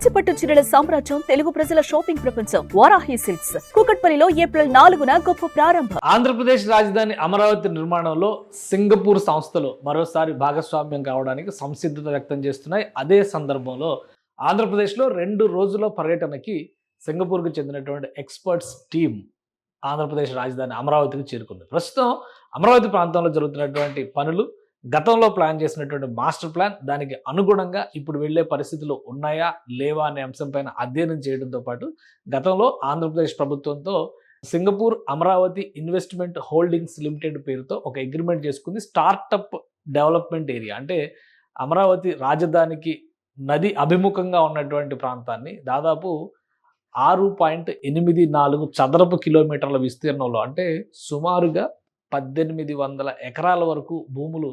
కంచిపట్టు చీరల సామ్రాజ్యం తెలుగు ప్రజల షాపింగ్ ప్రపంచం వారాహి సిల్క్స్ కూకట్పల్లిలో ఏప్రిల్ 4న గొప్ప ప్రారంభం. ఆంధ్రప్రదేశ్ రాజధాని అమరావతి నిర్మాణంలో సింగపూర్ సంస్థలు మరోసారి భాగస్వామ్యం కావడానికి సంసిద్ధత వ్యక్తం చేస్తున్నాయి. అదే సందర్భంలో ఆంధ్రప్రదేశ్లో 2 రోజుల పర్యటనకి సింగపూర్కు చెందినటువంటి ఎక్స్పర్ట్స్ టీం ఆంధ్రప్రదేశ్ రాజధాని అమరావతికి చేరుకుంది. ప్రస్తుతం అమరావతి ప్రాంతంలో జరుగుతున్నటువంటి పనులు, గతంలో ప్లాన్ చేసినటువంటి మాస్టర్ ప్లాన్, దానికి అనుగుణంగా ఇప్పుడు వెళ్లే పరిస్థితులు ఉన్నాయా లేవా అనే అంశంపైన అధ్యయనం చేయడంతో పాటు గతంలో ఆంధ్రప్రదేశ్ ప్రభుత్వంతో Singapore Amaravati investment holdings limited పేరుతో ఒక అగ్రిమెంట్ చేసుకుంది. స్టార్టప్ డెవలప్మెంట్ ఏరియా అంటే అమరావతి రాజధానికి నది అభిముఖంగా ఉన్నటువంటి ప్రాంతాన్ని దాదాపు 6.84 చదరపు కిలోమీటర్ల విస్తీర్ణంలో, అంటే సుమారుగా 1800 ఎకరాల వరకు భూములు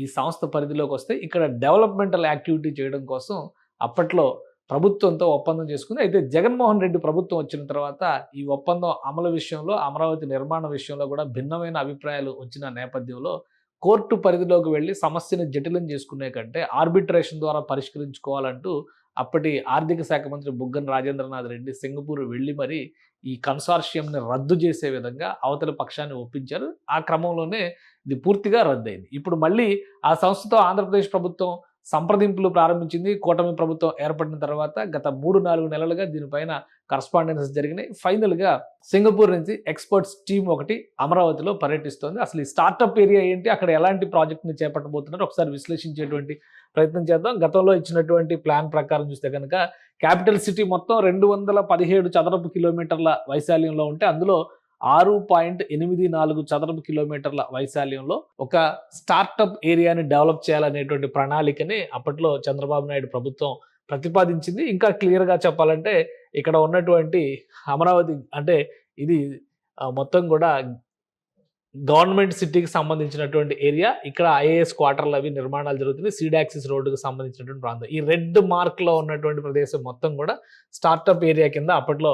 ఈ సంస్థ పరిధిలోకి వస్తే ఇక్కడ డెవలప్మెంటల్ యాక్టివిటీ చేయడం కోసం అప్పట్లో ప్రభుత్వంతో ఒప్పందం చేసుకుంది. అయితే జగన్మోహన్ రెడ్డి ప్రభుత్వం వచ్చిన తర్వాత ఈ ఒప్పందం అమలు విషయంలో, అమరావతి నిర్మాణ విషయంలో కూడా భిన్నమైన అభిప్రాయాలు వచ్చిన నేపథ్యంలో కోర్టు పరిధిలోకి వెళ్ళి సమస్యను జటిలం చేసుకునే కంటే ఆర్బిట్రేషన్ ద్వారా పరిష్కరించుకోవాలంటూ అప్పటి ఆర్థిక శాఖ మంత్రి బుగ్గన రాజేంద్రనాథ్ రెడ్డి సింగపూర్ వెళ్ళి మరి ఈ కన్సార్షియంని రద్దు చేసే విధంగా అవతలి పక్షాన్ని ఒప్పించారు. ఆ క్రమంలోనే ఇది పూర్తిగా రద్దయింది. ఇప్పుడు మళ్ళీ ఆ సంస్థతో ఆంధ్రప్రదేశ్ ప్రభుత్వం సంప్రదింపులు ప్రారంభించింది. కూటమి ప్రభుత్వం ఏర్పడిన తర్వాత గత 3-4 నెలలుగా దీనిపైన కరస్పాండెన్స్ జరిగినాయి. ఫైనల్గా సింగపూర్ నుంచి ఎక్స్పర్ట్స్ టీం ఒకటి అమరావతిలో పర్యటిస్తోంది. అసలు ఈ స్టార్టప్ ఏరియా ఏంటి, అక్కడ ఎలాంటి ప్రాజెక్ట్ని చేపట్టబోతున్నారు ఒకసారి విశ్లేషించేటువంటి ప్రయత్నం చేద్దాం. గతంలో ఇచ్చినటువంటి ప్లాన్ ప్రకారం చూస్తే కనుక క్యాపిటల్ సిటీ మొత్తం 217 చదరపు కిలోమీటర్ల వైశాల్యంలో ఉంటే అందులో 6.84 చదరపు కిలోమీటర్ల వైశాల్యంలో ఒక స్టార్టప్ ఏరియాని డెవలప్ చేయాలనేటువంటి ప్రణాళికని అప్పట్లో చంద్రబాబు నాయుడు ప్రభుత్వం ప్రతిపాదించింది. ఇంకా క్లియర్గా చెప్పాలంటే ఇక్కడ ఉన్నటువంటి అమరావతి అంటే ఇది మొత్తం కూడా గవర్నమెంట్ సిటీకి సంబంధించినటువంటి ఏరియా. ఇక్కడ ఐఏఎస్ క్వార్టర్లు అవి నిర్మాణాలు జరుగుతున్నాయి. సీడాక్సిస్ రోడ్డుకు సంబంధించినటువంటి ప్రాంతం. ఈ రెడ్ మార్క్లో ఉన్నటువంటి ప్రదేశం మొత్తం కూడా స్టార్టప్ ఏరియా కింద అప్పట్లో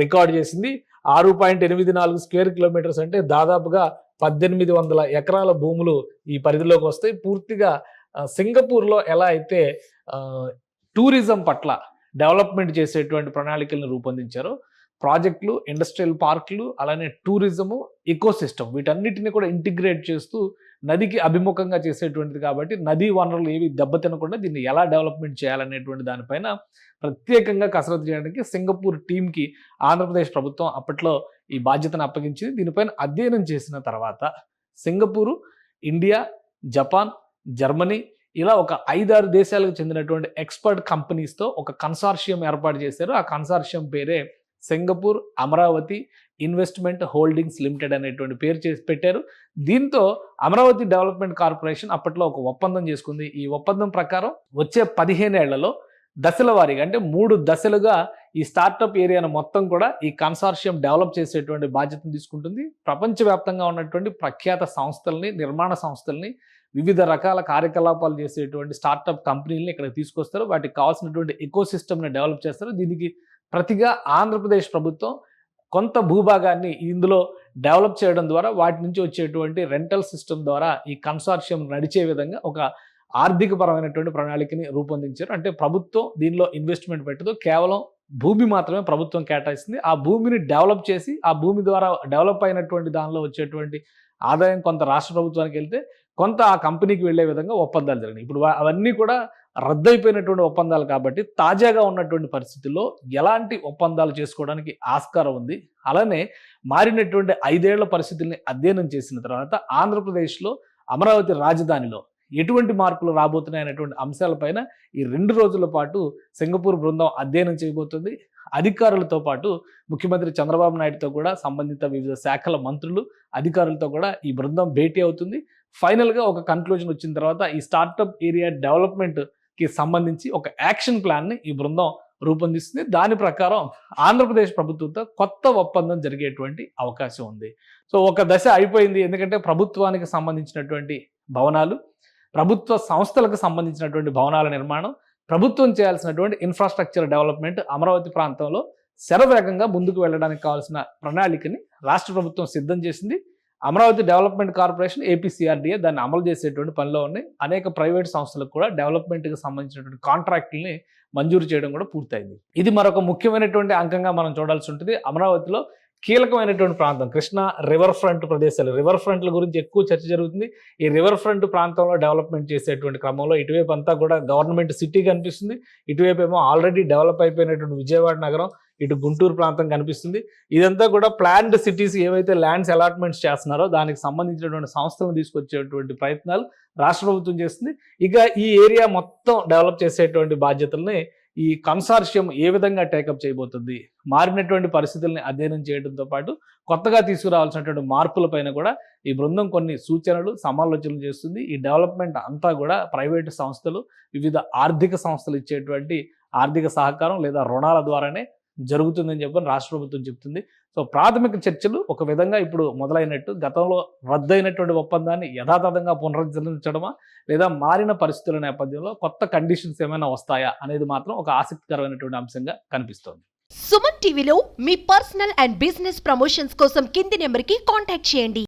రికార్డ్ చేసింది. 6.84 స్క్వేర్ కిలోమీటర్స్ అంటే దాదాపుగా 1800 ఎకరాల భూములు ఈ పరిధిలోకి వస్తాయి. పూర్తిగా సింగపూర్లో ఎలా అయితే టూరిజం పట్ల డెవలప్మెంట్ చేసేటువంటి ప్రణాళికలను రూపొందించారో, ప్రాజెక్టులు, ఇండస్ట్రియల్ పార్కులు, అలానే టూరిజము, ఎకోసిస్టమ్ వీటన్నిటిని కూడా ఇంటిగ్రేట్ చేస్తూ నదికి అభిముఖంగా చేసేటువంటిది కాబట్టి నదీ వనరులు ఏవి దెబ్బతినకుండా దీన్ని ఎలా డెవలప్మెంట్ చేయాలనేటువంటి దానిపైన ప్రత్యేకంగా కసరత్తు చేయడానికి సింగపూర్ టీంకి ఆంధ్రప్రదేశ్ ప్రభుత్వం అప్పట్లో ఈ బాధ్యతను అప్పగించింది. దీనిపైన అధ్యయనం చేసిన తర్వాత సింగపూరు, ఇండియా, జపాన్, జర్మనీ ఇలా ఒక 5-6 దేశాలకు చెందినటువంటి ఎక్స్పర్ట్ కంపెనీస్తో ఒక కన్సార్షియం ఏర్పాటు చేశారు. ఆ కన్సార్షియం పేరే Singapore Amaravati investment holdings limited అనేటువంటి పేరు చేసి పెట్టారు. దీంతో అమరావతి డెవలప్మెంట్ కార్పొరేషన్ అప్పట్లో ఒక ఒప్పందం చేసుకుంది. ఈ ఒప్పందం ప్రకారం వచ్చే 15 ఏళ్లలో దశల వారీగా అంటే 3 దశలుగా ఈ స్టార్టప్ ఏరియాను మొత్తం కూడా ఈ కన్సార్షియం డెవలప్ చేసేటువంటి బాధ్యతను తీసుకుంటుంది. ప్రపంచవ్యాప్తంగా ఉన్నటువంటి ప్రఖ్యాత సంస్థల్ని, నిర్మాణ సంస్థల్ని, వివిధ రకాల కార్యకలాపాలు చేసేటువంటి స్టార్టప్ కంపెనీలని ఇక్కడ తీసుకొస్తారు. వాటికి కావాల్సినటువంటి ఎకోసిస్టమ్ని డెవలప్ చేస్తారు. దీనికి ప్రతిగా ఆంధ్రప్రదేశ్ ప్రభుత్వం కొంత భూభాగాన్ని ఇందులో డెవలప్ చేయడం ద్వారా వాటి నుంచి వచ్చేటువంటి రెంటల్ సిస్టమ్ ద్వారా ఈ కన్సార్షియం నడిచే విధంగా ఒక ఆర్థికపరమైనటువంటి ప్రణాళికని రూపొందించారు. అంటే ప్రభుత్వం దీనిలో ఇన్వెస్ట్మెంట్ పెట్టదు, కేవలం భూమి మాత్రమే ప్రభుత్వం కేటాయిస్తుంది. ఆ భూమిని డెవలప్ చేసి ఆ భూమి ద్వారా డెవలప్ అయినటువంటి దానిలో వచ్చేటువంటి ఆదాయం కొంత రాష్ట్ర ప్రభుత్వానికి వెళ్తే కొంత ఆ కంపెనీకి వెళ్లే విధంగా ఒప్పందాలు జరిగినాయి. ఇప్పుడు అవన్నీ కూడా రద్దయిపోయినటువంటి ఒప్పందాలు కాబట్టి తాజాగా ఉన్నటువంటి పరిస్థితుల్లో ఎలాంటి ఒప్పందాలు చేసుకోవడానికి ఆస్కారం ఉంది. అలానే మారినటువంటి 5 ఏళ్ల పరిస్థితుల్ని అధ్యయనం చేసిన తర్వాత ఆంధ్రప్రదేశ్లో అమరావతి రాజధానిలో ఎటువంటి మార్పులు రాబోతున్నాయనేటువంటి అంశాలపైన ఈ 2 రోజుల పాటు సింగపూర్ బృందం అధ్యయనం చేయబోతుంది. అధికారులతో పాటు ముఖ్యమంత్రి చంద్రబాబు నాయుడుతో కూడా సంబంధిత వివిధ శాఖల మంత్రులు, అధికారులతో కూడా ఈ బృందం భేటీ అవుతుంది. ఫైనల్గా ఒక కన్క్లూజన్ వచ్చిన తర్వాత ఈ స్టార్టప్ ఏరియా డెవలప్మెంట్కి సంబంధించి ఒక యాక్షన్ ప్లాన్ని ఈ బృందం రూపొందిస్తుంది. దాని ప్రకారం ఆంధ్రప్రదేశ్ ప్రభుత్వంతో కొత్త ఒప్పందం జరిగేటువంటి అవకాశం ఉంది. సో ఒక దశ అయిపోయింది. ఎందుకంటే ప్రభుత్వానికి సంబంధించినటువంటి భవనాలు, ప్రభుత్వ సంస్థలకు సంబంధించినటువంటి భవనాల నిర్మాణం, ప్రభుత్వం చేయాల్సినటువంటి ఇన్ఫ్రాస్ట్రక్చర్ డెవలప్మెంట్ అమరావతి ప్రాంతంలో శరవేగంగా ముందుకు వెళ్ళడానికి కావాల్సిన ప్రణాళికని రాష్ట్ర ప్రభుత్వం సిద్ధం చేసింది. అమరావతి డెవలప్మెంట్ కార్పొరేషన్ ఏపీసీఆర్డీఏ దాన్ని అమలు చేసేటువంటి పనిలో ఉన్నాయి. అనేక ప్రైవేట్ సంస్థలకు కూడా డెవలప్మెంట్కి సంబంధించినటువంటి కాంట్రాక్టుల్ని మంజూరు చేయడం కూడా పూర్తయింది. ఇది మరొక ముఖ్యమైనటువంటి అంకంగా మనం చూడాల్సి ఉంటుంది. అమరావతిలో కీలకమైనటువంటి ప్రాంతం కృష్ణా రివర్ ఫ్రంట్ ప్రదేశాలు, రివర్ ఫ్రంట్ల గురించి ఎక్కువ చర్చ జరుగుతుంది. ఈ రివర్ ఫ్రంట్ ప్రాంతంలో డెవలప్మెంట్ చేసేటువంటి క్రమంలో ఇటువైపు అంతా కూడా గవర్నమెంట్ సిటీ కనిపిస్తుంది, ఇటువైపు ఏమో ఆల్రెడీ డెవలప్ అయిపోయినటువంటి విజయవాడ నగరం, ఇటు గుంటూరు ప్రాంతం కనిపిస్తుంది. ఇదంతా కూడా ప్లాన్డ్ సిటీస్ ఏవైతే ల్యాండ్స్ అలాట్మెంట్స్ చేస్తున్నారో దానికి సంబంధించినటువంటి సంస్థలను తీసుకొచ్చేటువంటి ప్రయత్నాలు రాష్ట్ర ప్రభుత్వం చేస్తుంది. ఇక ఈ ఏరియా మొత్తం డెవలప్ చేసేటువంటి బాధ్యతల్ని ఈ కన్సార్షియం ఏ విధంగా టేకప్ చేయబోతుంది, మారినటువంటి పరిస్థితుల్ని అధ్యయనం చేయడంతో పాటు కొత్తగా తీసుకురావాల్సినటువంటి మార్పులపైన కూడా ఈ బృందం కొన్ని సూచనలు సమాలోచనలు చేస్తుంది. ఈ డెవలప్మెంట్ అంతా కూడా ప్రైవేటు సంస్థలు, వివిధ ఆర్థిక సంస్థలు ఇచ్చేటువంటి ఆర్థిక సహకారం లేదా రుణాల ద్వారానే జరుగుతుందని చెప్పని రాష్ట్ర ప్రభుత్వం చెప్తుంది. సో ప్రాథమిక చర్చలు ఒక విధంగా ఇప్పుడు మొదలైనట్టు, గతంలో రద్దయినటువంటి ఒప్పందాన్ని యథాతథంగా పునరుద్ధరించడమా లేదా మారిన పరిస్థితుల నేపథ్యంలో కొత్త కండిషన్స్ ఏమైనా వస్తాయా అనేది మాత్రం ఒక ఆసక్తికరమైనటువంటి అంశంగా కనిపిస్తోంది. సుమన్ టీవీలో మీ పర్సనల్ అండ్ బిజినెస్ ప్రమోషన్స్ కోసం కింది నెంబర్కి కాంటాక్ట్ చేయండి.